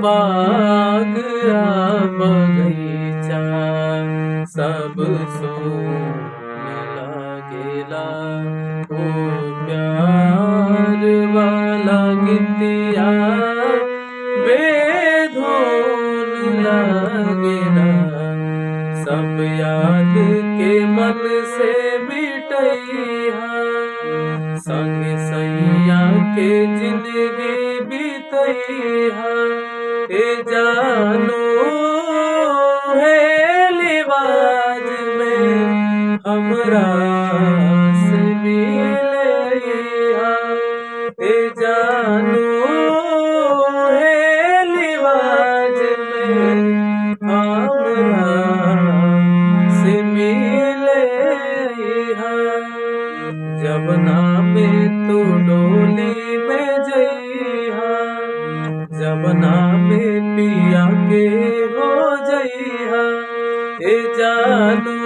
बाग आ बगीचा सब सोन लागेला। ओ प्यार वाला गीतिया बेधुन लागेला। सब याद के मन से मिटैया, संग सैया के जिंदगी बीतैया। ए जानू है लिबाज में हमरा से मिलैया। ए जानू है लिबाज में हमरा से मिलैया। जवना में तू डोली में जइहा, जवना में पिया के हो जइहा। ए जानू